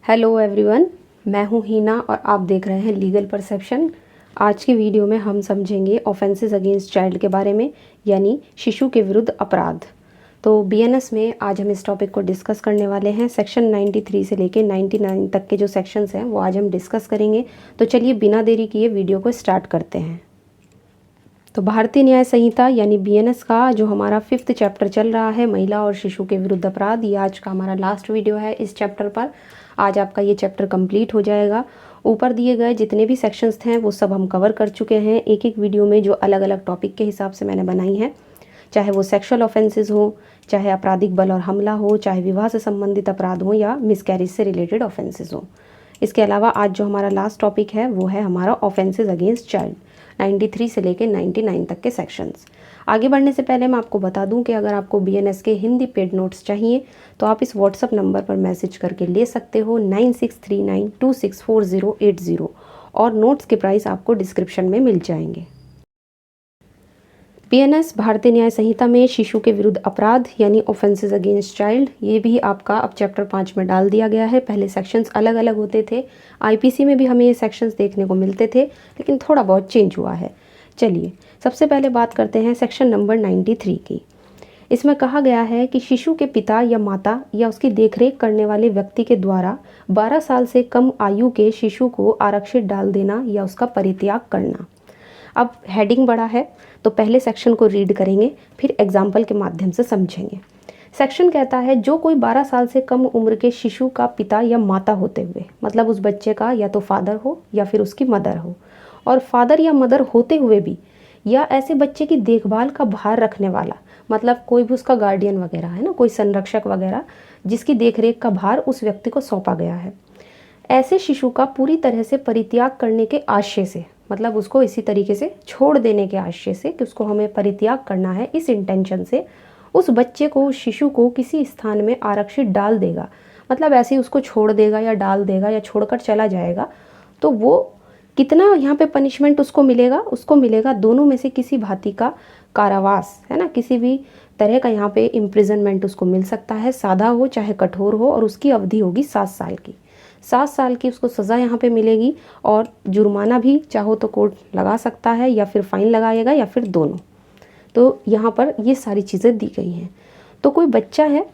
Hello everyone, मैं हूं हीना और आप देख रहे हैं लीगल परसेप्शन। आज की वीडियो में हम समझेंगे ऑफेंसेस अगेंस्ट चाइल्ड के बारे में, यानी शिशु के विरुद्ध अपराध। तो बीएनएस में आज हम इस टॉपिक को डिस्कस करने वाले हैं। सेक्शन 93 से लेके 99 तक के जो सेक्शंस हैं वो आज हम डिस्कस करेंगे। तो चलिए बिना देरी किए वीडियो को स्टार्ट करते हैं। तो भारतीय न्याय संहिता यानी बीएनएस का जो हमारा 5th चैप्टर चल रहा है, महिला और शिशु के विरुद्ध अपराध, ये आज का हमारा लास्ट वीडियो है इस चैप्टर पर। आज आपका ये चैप्टर कंप्लीट हो जाएगा। ऊपर दिए गए जितने भी सेक्शंस थे वो सब हम कवर कर चुके हैं एक एक वीडियो में, जो अलग अलग टॉपिक के हिसाब से मैंने बनाई है। चाहे वो सेक्सुअल ऑफेंसेस हो, चाहे आपराधिक बल और हमला हो, चाहे विवाह से संबंधित अपराध हो या मिसकैरेज से रिलेटेड ऑफेंसेस हो। इसके अलावा आज जो हमारा लास्ट टॉपिक है वो है हमारा ऑफेंसेस अगेंस्ट चाइल्ड, 93 से लेके 99 तक के सेक्शंस। आगे बढ़ने से पहले मैं आपको बता दूं कि अगर आपको बीएनएस के हिंदी पेड नोट्स चाहिए तो आप इस व्हाट्सअप नंबर पर मैसेज करके ले सकते हो 9639264080, और नोट्स के प्राइस आपको डिस्क्रिप्शन में मिल जाएंगे। बीएनएस भारतीय न्याय संहिता में शिशु के विरुद्ध अपराध यानी ऑफेंसेस अगेंस्ट चाइल्ड, ये भी आपका अब चैप्टर 5 में डाल दिया गया है। पहले सेक्शंस अलग अलग होते थे, आईपीसी में भी हमें ये सेक्शंस देखने को मिलते थे, लेकिन थोड़ा बहुत चेंज हुआ है। चलिए सबसे पहले बात करते हैं सेक्शन नंबर 93 की। इसमें कहा गया है कि शिशु के पिता या माता या उसकी देखरेख करने वाले व्यक्ति के द्वारा 12 साल से कम आयु के शिशु को आरक्षित डाल देना या उसका परित्याग करना। अब हेडिंग बड़ा है तो पहले सेक्शन को रीड करेंगे, फिर एग्जाम्पल के माध्यम से समझेंगे। सेक्शन कहता है जो कोई 12 साल से कम उम्र के शिशु का पिता या माता होते हुए, मतलब उस बच्चे का या तो फादर हो या फिर उसकी मदर हो, और फादर या मदर होते हुए भी या ऐसे बच्चे की देखभाल का भार रखने वाला, मतलब कोई भी उसका गार्डियन वगैरह है ना, कोई संरक्षक वगैरह जिसकी देखरेख का भार उस व्यक्ति को सौंपा गया है, ऐसे शिशु का पूरी तरह से परित्याग करने के आशय से, मतलब उसको इसी तरीके से छोड़ देने के आशय से कि उसको हमें परित्याग करना है, इस इंटेंशन से उस बच्चे को, उस शिशु को किसी स्थान में आरक्षित डाल देगा, मतलब ऐसे ही उसको छोड़ देगा या डाल देगा या छोड़कर चला जाएगा। तो वो कितना यहाँ पे पनिशमेंट उसको मिलेगा? उसको मिलेगा दोनों में से किसी भांति का कारावास, है ना, किसी भी तरह का यहाँ पे इम्प्रिजनमेंट उसको मिल सकता है, सादा हो चाहे कठोर हो, और उसकी अवधि होगी 7 साल की। 7 साल की उसको सज़ा यहाँ पे मिलेगी, और जुर्माना भी चाहो तो कोर्ट लगा सकता है या फिर फाइन लगाएगा या फिर दोनों। तो यहाँ पर ये सारी चीज़ें दी गई हैं। तो कोई बच्चा है,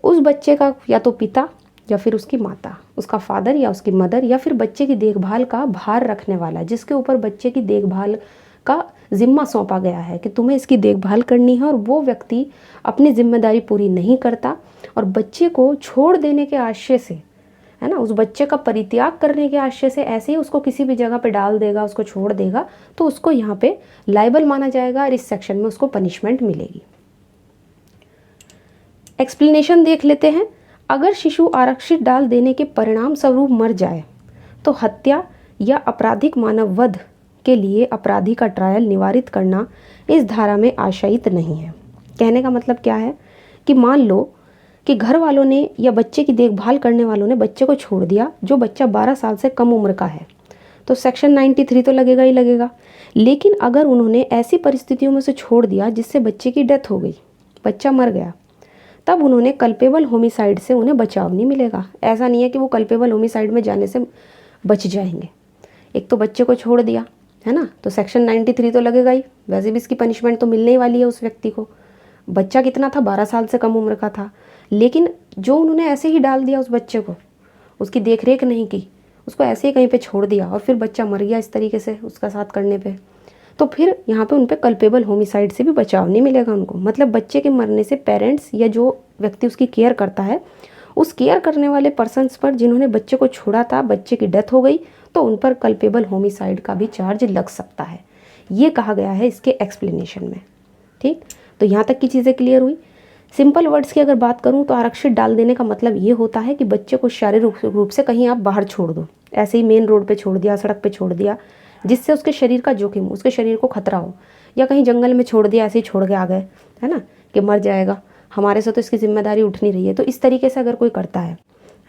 उस बच्चे का या तो पिता या फिर उसकी माता, उसका फादर या उसकी मदर, या फिर बच्चे की देखभाल का भार रखने वाला, जिसके ऊपर बच्चे की देखभाल का जिम्मा सौंपा गया है कि तुम्हें इसकी देखभाल करनी है, और वो व्यक्ति अपनी जिम्मेदारी पूरी नहीं करता और बच्चे को छोड़ देने के आशय से, है ना, उस बच्चे का परित्याग करने के आशय से ऐसे ही उसको किसी भी जगह पे डाल देगा, उसको छोड़ देगा, तो उसको यहाँ पे लायबल माना जाएगा और इस सेक्शन में उसको पनिशमेंट मिलेगी। एक्सप्लेनेशन देख लेते हैं। अगर शिशु आरक्षित डाल देने के परिणाम स्वरूप मर जाए तो हत्या या आपराधिक मानव वध के लिए अपराधी का ट्रायल निवारित करना इस धारा में आशयित नहीं है। कहने का मतलब क्या है कि मान लो कि घर वालों ने या बच्चे की देखभाल करने वालों ने बच्चे को छोड़ दिया, जो बच्चा 12 साल से कम उम्र का है, तो सेक्शन 93 तो लगेगा ही लगेगा। लेकिन अगर उन्होंने ऐसी परिस्थितियों में से छोड़ दिया जिससे बच्चे की डेथ हो गई, बच्चा मर गया, तब उन्होंने कल्पेबल होमिसाइड से उन्हें बचाव नहीं मिलेगा। ऐसा नहीं है कि वो कल्पेबल होमिसाइड में जाने से बच जाएंगे। एक तो बच्चे को छोड़ दिया, है ना, तो सेक्शन 93 तो लगेगा ही, वैसे भी इसकी पनिशमेंट तो मिलने ही वाली है उस व्यक्ति को। बच्चा कितना था? 12 साल से कम उम्र का था, लेकिन जो उन्होंने ऐसे ही डाल दिया उस बच्चे को, उसकी देखरेख नहीं की, उसको ऐसे ही कहीं पे छोड़ दिया और फिर बच्चा मर गया इस तरीके से उसका साथ करने पे, तो फिर यहाँ पे उन पे कल्पेबल होमिसाइड से भी बचाव नहीं मिलेगा उनको। मतलब बच्चे के मरने से पेरेंट्स या जो व्यक्ति उसकी केयर करता है, उस केयर करने वाले पर्सन्स पर जिन्होंने बच्चे को छोड़ा था, बच्चे की डेथ हो गई, तो उन पर कल्पेबल होमिसाइड का भी चार्ज लग सकता है। ये कहा गया है इसके एक्सप्लेनेशन में। ठीक, तो यहाँ तक की चीज़ें क्लियर हुई। सिंपल वर्ड्स की अगर बात करूँ तो आरक्षित डाल देने का मतलब ये होता है कि बच्चे को शारीरिक रूप से कहीं आप बाहर छोड़ दो, ऐसे ही मेन रोड पे छोड़ दिया, सड़क पे छोड़ दिया, जिससे उसके शरीर का जोखिम, उसके शरीर को खतरा हो, या कहीं जंगल में छोड़ दिया, ऐसे ही छोड़ के आ गए, है ना, कि मर जाएगा, हमारे से तो इसकी जिम्मेदारी उठ नहीं रही है। तो इस तरीके से अगर कोई करता है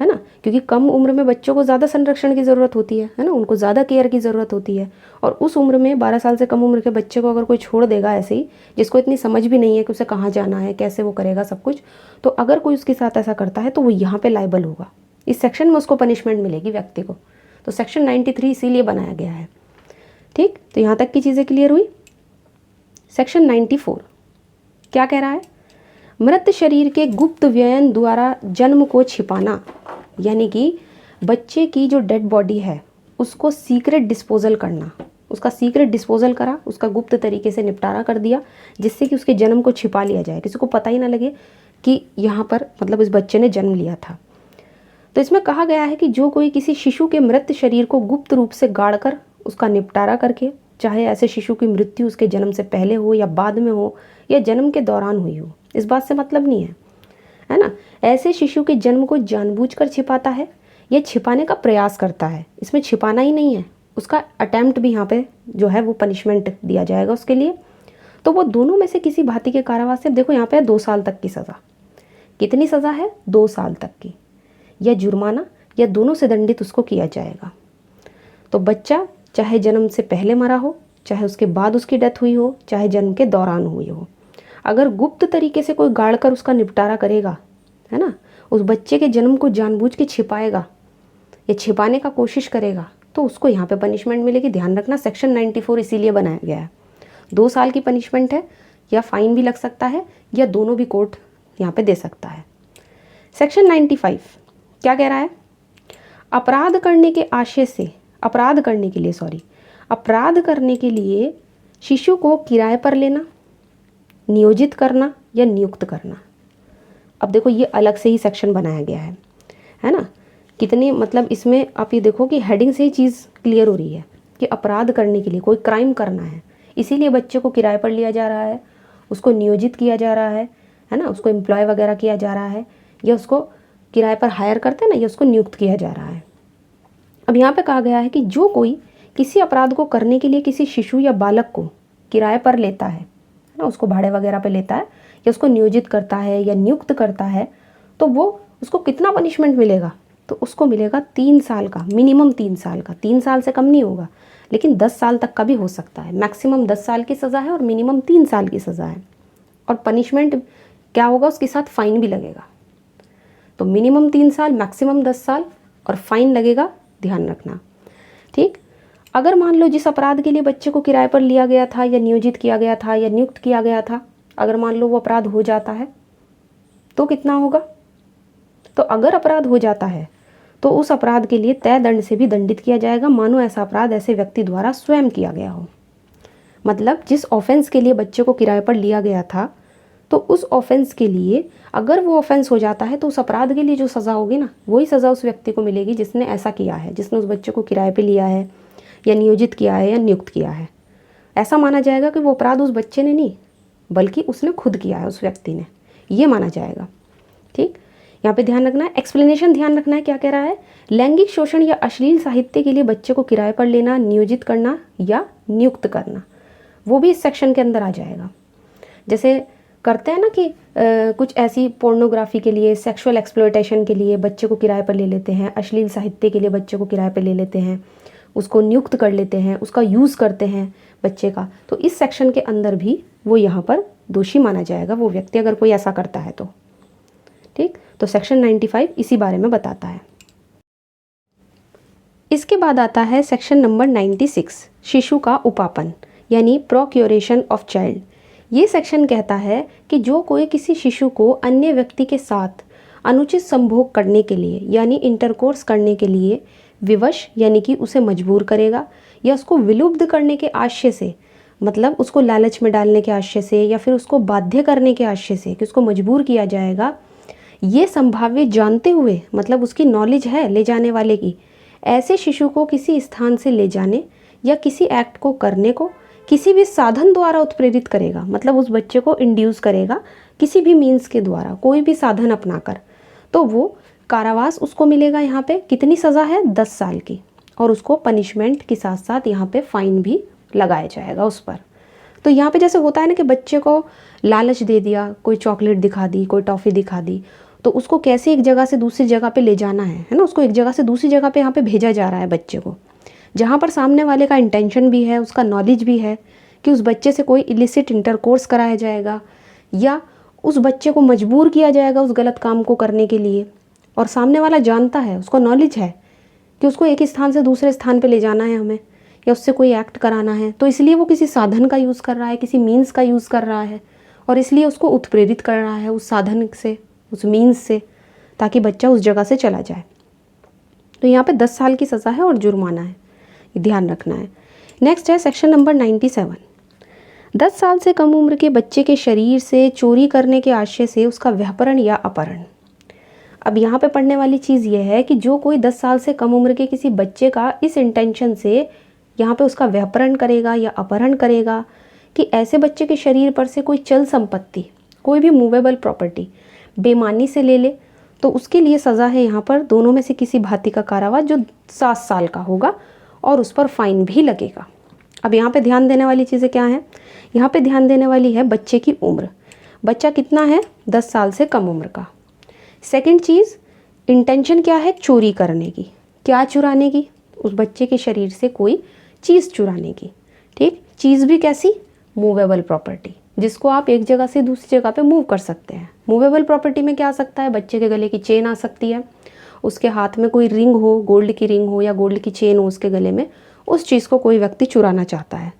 ना, क्योंकि कम उम्र में बच्चों को ज़्यादा संरक्षण की ज़रूरत होती है ना, उनको ज़्यादा केयर की ज़रूरत होती है, और उस उम्र में 12 साल से कम उम्र के बच्चे को अगर कोई छोड़ देगा ऐसे ही, जिसको इतनी समझ भी नहीं है कि उसे कहाँ जाना है, कैसे वो करेगा सब कुछ, तो अगर कोई उसके साथ ऐसा करता है तो वो यहाँ पे लायबल होगा। इस सेक्शन में उसको पनिशमेंट मिलेगी व्यक्ति को। तो सेक्शन 93 इसीलिए बनाया गया है। ठीक, तो यहाँ तक की चीज़ें क्लियर हुई। सेक्शन 94 क्या कह रहा है? मृत शरीर के गुप्त व्ययन द्वारा जन्म को छिपाना, यानी कि बच्चे की जो डेड बॉडी है उसको सीक्रेट डिस्पोजल करना, उसका सीक्रेट डिस्पोजल करा, उसका गुप्त तरीके से निपटारा कर दिया, जिससे कि उसके जन्म को छिपा लिया जाए, किसी को पता ही ना लगे कि यहाँ पर मतलब इस बच्चे ने जन्म लिया था। तो इसमें कहा गया है कि जो कोई किसी शिशु के मृत शरीर को गुप्त रूप से गाड़कर उसका निपटारा करके, चाहे ऐसे शिशु की मृत्यु उसके जन्म से पहले हो या बाद में हो या जन्म के दौरान हुई हो, इस बात से मतलब नहीं है ना, ऐसे शिशु के जन्म को जानबूझकर छिपाता है या छिपाने का प्रयास करता है। इसमें छिपाना ही नहीं है, उसका अटेम्प्ट भी यहाँ पे जो है वो पनिशमेंट दिया जाएगा उसके लिए। तो वो दोनों में से किसी भांति के कारावास से, देखो यहाँ पे 2 साल तक की सज़ा। कितनी सज़ा है? 2 साल तक की, या जुर्माना या दोनों से दंडित उसको किया जाएगा। तो बच्चा चाहे जन्म से पहले मरा हो, चाहे उसके बाद उसकी डेथ हुई हो, चाहे जन्म के दौरान हुई हो, अगर गुप्त तरीके से कोई गाड़ कर उसका निपटारा करेगा, है ना, उस बच्चे के जन्म को जानबूझ के छिपाएगा या छिपाने का कोशिश करेगा, तो उसको यहाँ पे पनिशमेंट मिलेगी। ध्यान रखना, सेक्शन 94 इसीलिए बनाया गया है। 2 साल की पनिशमेंट है, या फाइन भी लग सकता है, या दोनों भी कोर्ट यहाँ पे दे सकता है। सेक्शन 95 क्या कह रहा है? अपराध करने के लिए शिशु को किराए पर लेना, नियोजित करना या नियुक्त करना। अब देखो ये अलग से ही सेक्शन बनाया गया है ना। कितनी मतलब इसमें आप ये देखो कि हेडिंग से ही चीज़ क्लियर हो रही है कि अपराध करने के लिए, कोई क्राइम करना है, इसीलिए बच्चे को किराए पर लिया जा रहा है, उसको नियोजित किया जा रहा है ना, उसको एम्प्लॉय वगैरह किया जा रहा है, या उसको किराए पर हायर करते हैं ना, या उसको नियुक्त किया जा रहा है। अब यहाँ पे कहा गया है कि जो कोई किसी अपराध को करने के लिए किसी शिशु या बालक को किराए पर लेता है ना, उसको भाड़े वगैरह पे लेता है, या उसको नियोजित करता है या नियुक्त करता है, तो वो उसको कितना पनिशमेंट मिलेगा? तो उसको मिलेगा 3 साल का, मिनिमम 3 साल का। 3 साल से कम नहीं होगा, लेकिन 10 साल तक का भी हो सकता है। मैक्सिमम 10 साल की सज़ा है और मिनिमम 3 साल की सज़ा है। और पनिशमेंट क्या होगा? उसके साथ फ़ाइन भी लगेगा। तो मिनिमम 3 साल, मैक्सिमम 10 साल और फाइन लगेगा, ध्यान रखना। ठीक, अगर मान लो जिस अपराध के लिए बच्चे को किराए पर लिया गया था या नियोजित किया गया था या नियुक्त किया गया था, अगर मान लो वो अपराध हो जाता है तो कितना होगा? तो अगर अपराध हो जाता है तो उस अपराध के लिए तय दंड से भी दंडित किया जाएगा, मानो ऐसा अपराध ऐसे व्यक्ति द्वारा स्वयं किया गया हो। मतलब जिस ऑफेंस के लिए बच्चे को किराए पर लिया गया था, तो उस ऑफेंस के लिए अगर वो ऑफेंस हो जाता है तो उस अपराध के लिए जो सज़ा होगी ना, वही सज़ा उस व्यक्ति को मिलेगी जिसने ऐसा किया है, जिसने उस बच्चे को किराए पे लिया है या नियोजित किया है या नियुक्त किया है। ऐसा माना जाएगा कि वो अपराध उस बच्चे ने नहीं, बल्कि उसने खुद किया है, उस व्यक्ति ने, ये माना जाएगा। ठीक, यहाँ पे ध्यान रखना है, एक्सप्लेनेशन ध्यान रखना है। क्या कह रहा है? लैंगिक शोषण या अश्लील साहित्य के लिए बच्चे को किराए पर लेना, नियोजित करना या नियुक्त करना, वो भी इस सेक्शन के अंदर आ जाएगा। जैसे करते हैं ना कि कुछ ऐसी पोर्नोग्राफी के लिए, सेक्सुअल एक्सप्लॉयटेशन के लिए बच्चे को किराए पर ले लेते हैं, अश्लील साहित्य के लिए बच्चे को किराए पर ले लेते हैं, उसको नियुक्त कर लेते हैं, उसका यूज़ करते हैं बच्चे का, तो इस सेक्शन के अंदर भी वो यहाँ पर दोषी माना जाएगा, वो व्यक्ति, अगर कोई ऐसा करता है तो। ठीक, तो सेक्शन 95 इसी बारे में बताता है। इसके बाद आता है सेक्शन नंबर 96, शिशु का उपापन यानी प्रोक्योरेशन ऑफ चाइल्ड। ये सेक्शन कहता है कि जो कोई किसी शिशु को अन्य व्यक्ति के साथ अनुचित संभोग करने के लिए यानी इंटरकोर्स करने के लिए विवश यानी कि उसे मजबूर करेगा, या उसको विलुप्त करने के आशय से, मतलब उसको लालच में डालने के आशय से, या फिर उसको बाध्य करने के आशय से कि उसको मजबूर किया जाएगा, ये संभाव्य जानते हुए, मतलब उसकी नॉलेज है ले जाने वाले की, ऐसे शिशु को किसी स्थान से ले जाने या किसी एक्ट को करने को किसी भी साधन द्वारा उत्प्रेरित करेगा, मतलब उस बच्चे को इंड्यूस करेगा किसी भी मीन्स के द्वारा, कोई भी साधन अपनाकर, तो वो कारावास उसको मिलेगा। यहाँ पे कितनी सज़ा है? 10 साल की, और उसको पनिशमेंट के साथ साथ यहाँ पे फाइन भी लगाया जाएगा उस पर। तो यहाँ पे जैसे होता है ना कि बच्चे को लालच दे दिया, कोई चॉकलेट दिखा दी, कोई टॉफ़ी दिखा दी, तो उसको कैसे एक जगह से दूसरी जगह पे ले जाना है ना, उसको एक जगह से दूसरी जगह पे यहाँ पे भेजा जा रहा है बच्चे को, जहाँ पर सामने वाले का इंटेंशन भी है, उसका नॉलेज भी है कि उस बच्चे से कोई इलिसिट इंटरकोर्स कराया जाएगा या उस बच्चे को मजबूर किया जाएगा उस गलत काम को करने के लिए, और सामने वाला जानता है, उसको नॉलेज है कि उसको एक स्थान से दूसरे स्थान पे ले जाना है हमें, या उससे कोई एक्ट कराना है, तो इसलिए वो किसी साधन का यूज़ कर रहा है, किसी मीन्स का यूज़ कर रहा है, और इसलिए उसको उत्प्रेरित कर रहा है उस साधन से, उस मीन्स से, ताकि बच्चा उस जगह से चला जाए। तो यहाँ पे 10 साल की सज़ा है और जुर्माना है, ये ध्यान रखना है। नेक्स्ट है सेक्शन नंबर 97। 10 साल से कम उम्र के बच्चे के शरीर से चोरी करने के आशय से उसका व्यापरण या अपहरण। अब यहाँ पे पढ़ने वाली चीज़ ये है कि जो कोई 10 साल से कम उम्र के किसी बच्चे का इस इंटेंशन से यहाँ पे उसका व्यापरण करेगा या अपहरण करेगा कि ऐसे बच्चे के शरीर पर से कोई चल संपत्ति, कोई भी मूवेबल प्रॉपर्टी बेईमानी से ले ले, तो उसके लिए सज़ा है यहाँ पर दोनों में से किसी भांति का कारावास जो 7 साल का होगा, और उस पर फाइन भी लगेगा। अब यहाँ पे ध्यान देने वाली चीज़ें क्या हैं? यहाँ पे ध्यान देने वाली है बच्चे की उम्र। बच्चा कितना है? 10 साल से कम उम्र का। सेकंड चीज़, इंटेंशन क्या है? चोरी करने की। क्या चुराने की? उस बच्चे के शरीर से कोई चीज़ चुराने की। ठीक, चीज़ भी कैसी? मूवेबल प्रॉपर्टी, जिसको आप एक जगह से दूसरी जगह पे मूव कर सकते हैं। मूवेबल प्रॉपर्टी में क्या आ सकता है? बच्चे के गले की चेन आ सकती है, उसके हाथ में कोई रिंग हो, गोल्ड की रिंग हो या गोल्ड की चेन हो उसके गले में, उस चीज़ को कोई व्यक्ति चुराना चाहता है।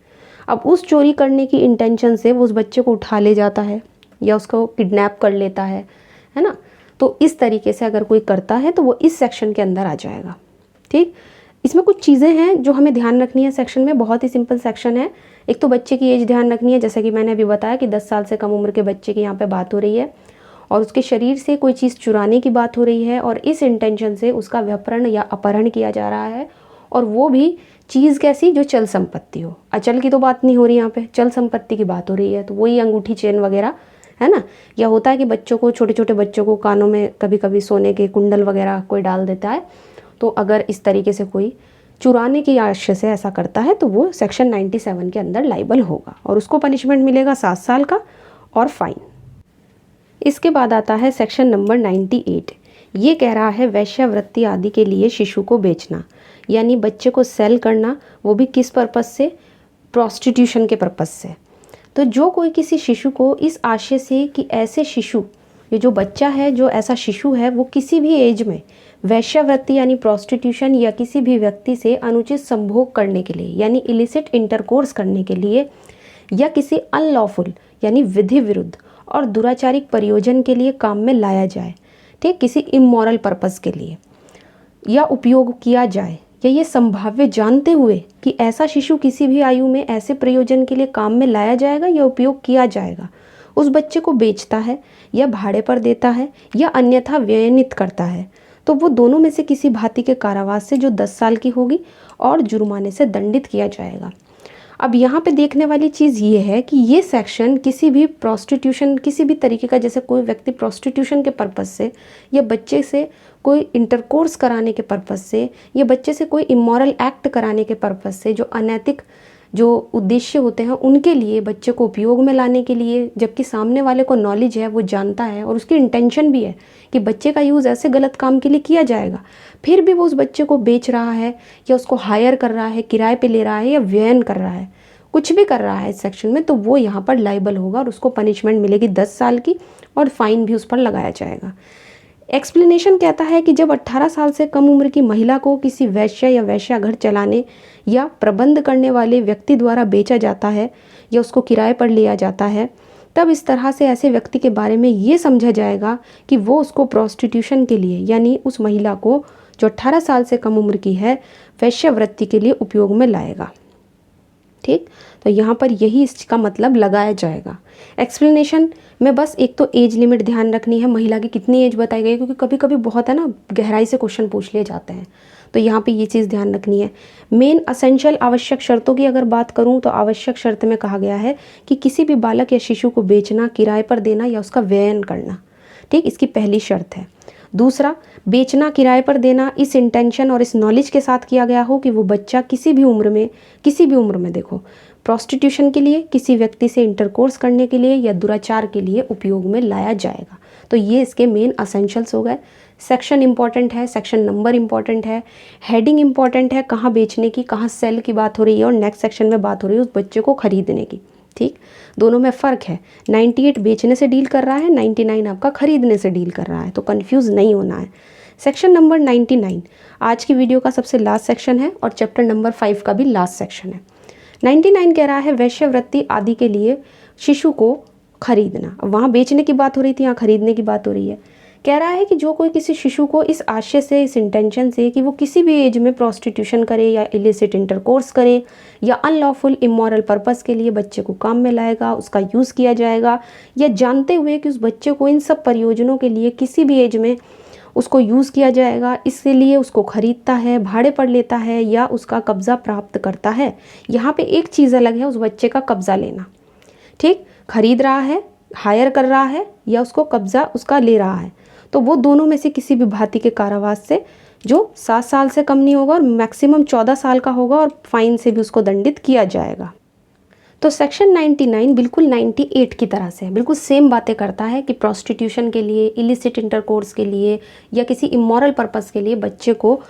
अब उस चोरी करने की इंटेंशन से वो उस बच्चे को उठा ले जाता है या उसको किडनैप कर लेता है ना। तो इस तरीके से अगर कोई करता है तो वो इस सेक्शन के अंदर आ जाएगा। ठीक, इसमें कुछ चीज़ें हैं जो हमें ध्यान रखनी है सेक्शन में। बहुत ही सिंपल सेक्शन है। एक तो बच्चे की एज ध्यान रखनी है, जैसा कि मैंने अभी बताया कि 10 साल से कम उम्र के बच्चे की यहाँ पे बात हो रही है, और उसके शरीर से कोई चीज़ चुराने की बात हो रही है, और इस इंटेंशन से उसका व्यापरण या अपहरण किया जा रहा है, और वो भी चीज़ कैसी? जो चल संपत्ति हो। अचल की तो बात नहीं हो रही यहाँ पे, चल संपत्ति की बात हो रही है। तो वही अंगूठी चेन वगैरह है ना। या होता है कि बच्चों को, छोटे छोटे बच्चों को कानों में कभी कभी सोने के कुंडल वगैरह कोई डाल देता है। तो अगर इस तरीके से कोई चुराने की आशय से ऐसा करता है तो वो सेक्शन 97 के अंदर लाइबल होगा, और उसको पनिशमेंट मिलेगा 7 साल का और फाइन। इसके बाद आता है सेक्शन नंबर 98। ये कह रहा है वैश्यावृत्ति आदि के लिए शिशु को बेचना, यानी बच्चे को सेल करना, वो भी किस पर्पज़ से? प्रोस्टिट्यूशन के पर्पज़ से। तो जो कोई किसी शिशु को इस आशय से कि ऐसे शिशु, ये जो बच्चा है, जो ऐसा शिशु है, वो किसी भी एज में वैश्यावृत्ति यानी प्रोस्टिट्यूशन या किसी भी व्यक्ति से अनुचित संभोग करने के लिए यानी इलिसिट इंटरकोर्स करने के लिए, या किसी अनलॉफुल यानी विधि विरुद्ध और दुराचारिक प्रयोजन के लिए काम में लाया जाए, ठीक, किसी इमोरल पर्पस के लिए, या उपयोग किया जाए, या ये संभाव्य जानते हुए कि ऐसा शिशु किसी भी आयु में ऐसे प्रयोजन के लिए काम में लाया जाएगा या उपयोग किया जाएगा, उस बच्चे को बेचता है या भाड़े पर देता है या अन्यथा व्ययनित करता है, तो वो दोनों में से किसी भांति के कारावास से जो 10 साल की होगी और जुर्माने से दंडित किया जाएगा। अब यहाँ पे देखने वाली चीज़ ये है कि ये सेक्शन किसी भी प्रोस्टिट्यूशन, किसी भी तरीके का, जैसे कोई व्यक्ति प्रोस्टिट्यूशन के पर्पज़ से या बच्चे से कोई इंटरकोर्स कराने के पर्पज़ से या बच्चे से कोई इमोरल एक्ट कराने के पर्पज़ से, जो अनैतिक जो उद्देश्य होते हैं उनके लिए बच्चे को उपयोग में लाने के लिए, जबकि सामने वाले को नॉलेज है, वो जानता है और उसकी इंटेंशन भी है कि बच्चे का यूज़ ऐसे गलत काम के लिए किया जाएगा, फिर भी वो उस बच्चे को बेच रहा है या उसको हायर कर रहा है, किराए पे ले रहा है या व्ययन कर रहा है, कुछ भी कर रहा है इस सेक्शन में, तो वो यहाँ पर लाइबल होगा और उसको पनिशमेंट मिलेगी 10 साल की, और फाइन भी उस पर लगाया जाएगा। एक्सप्लेनेशन कहता है कि जब 18 साल से कम उम्र की महिला को किसी वैश्य या वैश्याघर चलाने या प्रबंध करने वाले व्यक्ति द्वारा बेचा जाता है या उसको किराए पर लिया जाता है, तब इस तरह से ऐसे व्यक्ति के बारे में ये समझा जाएगा कि वो उसको प्रोस्टिट्यूशन के लिए, यानी उस महिला को जो 18 साल से कम उम्र की है, वैश्यावृत्ति के लिए उपयोग में लाएगा। ठीक, तो यहाँ पर यही इसका मतलब लगाया जाएगा। एक्सप्लेनेशन में बस एक तो एज लिमिट ध्यान रखनी है, महिला की कितनी एज बताई गई है, क्योंकि कभी कभी बहुत है ना, गहराई से क्वेश्चन पूछ लिए जाते हैं, तो यहाँ पे ये चीज़ ध्यान रखनी है। मेन असेंशियल आवश्यक शर्तों की अगर बात करूँ तो आवश्यक शर्त में कहा गया है कि किसी भी बालक या शिशु को बेचना, किराए पर देना या उसका व्ययन करना, ठीक, इसकी पहली शर्त है। दूसरा, बेचना, किराए पर देना इस इंटेंशन और इस नॉलेज के साथ किया गया हो कि वो बच्चा किसी भी उम्र में देखो, प्रोस्टिट्यूशन के लिए, किसी व्यक्ति से इंटरकोर्स करने के लिए या दुराचार के लिए उपयोग में लाया जाएगा। तो ये इसके मेन असेंशियल्स हो गए। सेक्शन इंपॉर्टेंट है, सेक्शन नंबर इंपॉर्टेंट है, हेडिंग इंपॉर्टेंट है, कहाँ बेचने की, कहाँ सेल की बात हो रही है, और नेक्स्ट सेक्शन में बात हो रही है उस बच्चे को खरीदने की। ठीक, दोनों में फ़र्क है। 98 बेचने से डील कर रहा है, 99 आपका खरीदने से डील कर रहा है, तो कंफ्यूज नहीं होना है। सेक्शन नंबर 99 आज की वीडियो का सबसे लास्ट सेक्शन है और चैप्टर नंबर 5 का भी लास्ट सेक्शन है। 99 कह रहा है वैश्यवृत्ति आदि के लिए शिशु को खरीदना। अब वहाँ बेचने की बात हो रही थी, यहाँ खरीदने की बात हो रही है। कह रहा है कि जो कोई किसी शिशु को इस आशय से, इस इंटेंशन से कि वो किसी भी एज में प्रोस्टिट्यूशन करे या इलिसिट इंटरकोर्स करे या अनलॉफुल इमोरल पर्पस के लिए बच्चे को काम में लाएगा, उसका यूज़ किया जाएगा, या जानते हुए कि उस बच्चे को इन सब प्रयोजनों के लिए किसी भी एज में उसको यूज़ किया जाएगा, इसलिए उसको खरीदता है, भाड़े पर लेता है या उसका कब्ज़ा प्राप्त करता है। यहाँ पे एक चीज़ अलग है, उस बच्चे का कब्ज़ा लेना। ठीक, खरीद रहा है, हायर कर रहा है या उसको कब्ज़ा उसका ले रहा है, तो वो दोनों में से किसी भी भांति के कारावास से जो 7 साल से कम नहीं होगा और मैक्सिमम 14 साल का होगा और फाइन से भी उसको दंडित किया जाएगा। तो सेक्शन 99 बिल्कुल 98 की तरह से बिल्कुल सेम बातें करता है कि प्रोस्टिट्यूशन के लिए, इलिसिट इंटरकोर्स के लिए या किसी इमोरल पर्पस के लिए बच्चे को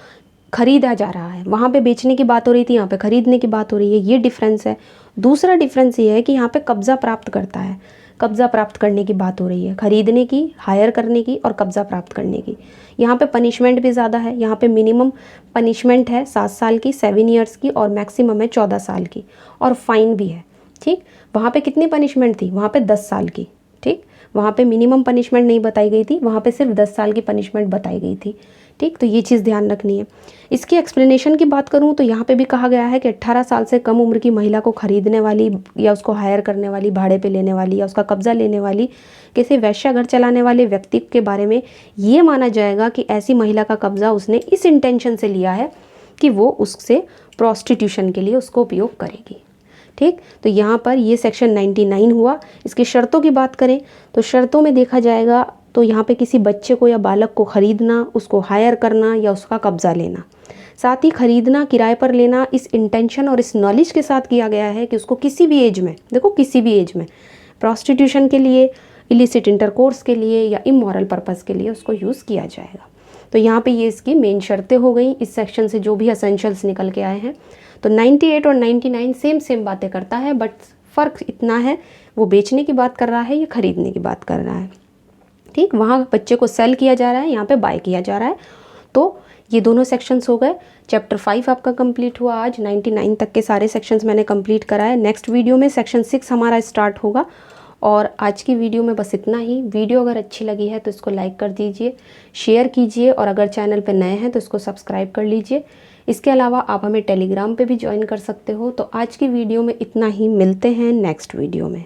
खरीदा जा रहा है। वहाँ पे बेचने की बात हो रही थी, यहाँ पे खरीदने की बात हो रही है, ये डिफरेंस है। दूसरा डिफरेंस ये है कि यहाँ पे कब्ज़ा प्राप्त करता है, कब्ज़ा प्राप्त करने की बात हो रही है, खरीदने की, हायर करने की और कब्ज़ा प्राप्त करने की। यहाँ पे पनिशमेंट भी ज़्यादा है। यहाँ पे मिनिमम पनिशमेंट है 7 साल की, 7 ईयर्स की, और मैक्सिमम है 14 साल की, और फाइन भी है। ठीक, वहाँ पे कितनी पनिशमेंट थी? वहाँ पे 10 साल की। ठीक, वहाँ पे मिनिमम पनिशमेंट नहीं बताई गई थी, वहाँ पे सिर्फ 10 साल की पनिशमेंट बताई गई थी। ठीक, तो ये चीज़ ध्यान रखनी है। इसकी एक्सप्लेनेशन की बात करूँ तो यहाँ पे भी कहा गया है कि 18 साल से कम उम्र की महिला को खरीदने वाली या उसको हायर करने वाली, भाड़े पे लेने वाली या उसका कब्ज़ा लेने वाली किसी वैश्याघर चलाने वाले व्यक्ति के बारे में ये माना जाएगा कि ऐसी महिला का कब्ज़ा उसने इस इंटेंशन से लिया है कि वो उससे प्रोस्टिट्यूशन के लिए उसको उपयोग करेगी। ठीक, तो यहाँ पर ये सेक्शन 99 हुआ। इसकी शर्तों की बात करें तो शर्तों में देखा जाएगा तो यहाँ पे किसी बच्चे को या बालक को खरीदना, उसको हायर करना या उसका कब्ज़ा लेना, साथ ही खरीदना, किराए पर लेना इस इंटेंशन और इस नॉलेज के साथ किया गया है कि उसको किसी भी एज में, देखो किसी भी एज में, प्रोस्टिट्यूशन के लिए, इलिसिट इंटरकोर्स के लिए या इमोरल पर्पस के लिए उसको यूज़ किया जाएगा। तो यहाँ पे ये इसकी मेन शर्तें हो गई इस सेक्शन से जो भी एसेंशियल्स निकल के आए हैं। तो 98 और 99 सेम बातें करता है, बट फ़र्क इतना है वो बेचने की बात कर रहा है या खरीदने की बात कर रहा है। ठीक, वहाँ बच्चे को सेल किया जा रहा है, यहाँ पे बाय किया जा रहा है। तो ये दोनों सेक्शंस हो गए। चैप्टर 5 आपका कंप्लीट हुआ आज। 99 तक के सारे सेक्शंस मैंने कंप्लीट कराए। नेक्स्ट वीडियो में सेक्शन 6 हमारा स्टार्ट होगा। और आज की वीडियो में बस इतना ही। वीडियो अगर अच्छी लगी है तो इसको लाइक कर दीजिए, शेयर कीजिए, और अगर चैनल पर नए हैं तो इसको सब्सक्राइब कर लीजिए। इसके अलावा आप हमें टेलीग्राम पे भी ज्वाइन कर सकते हो। तो आज की वीडियो में इतना ही, मिलते हैं नेक्स्ट वीडियो में।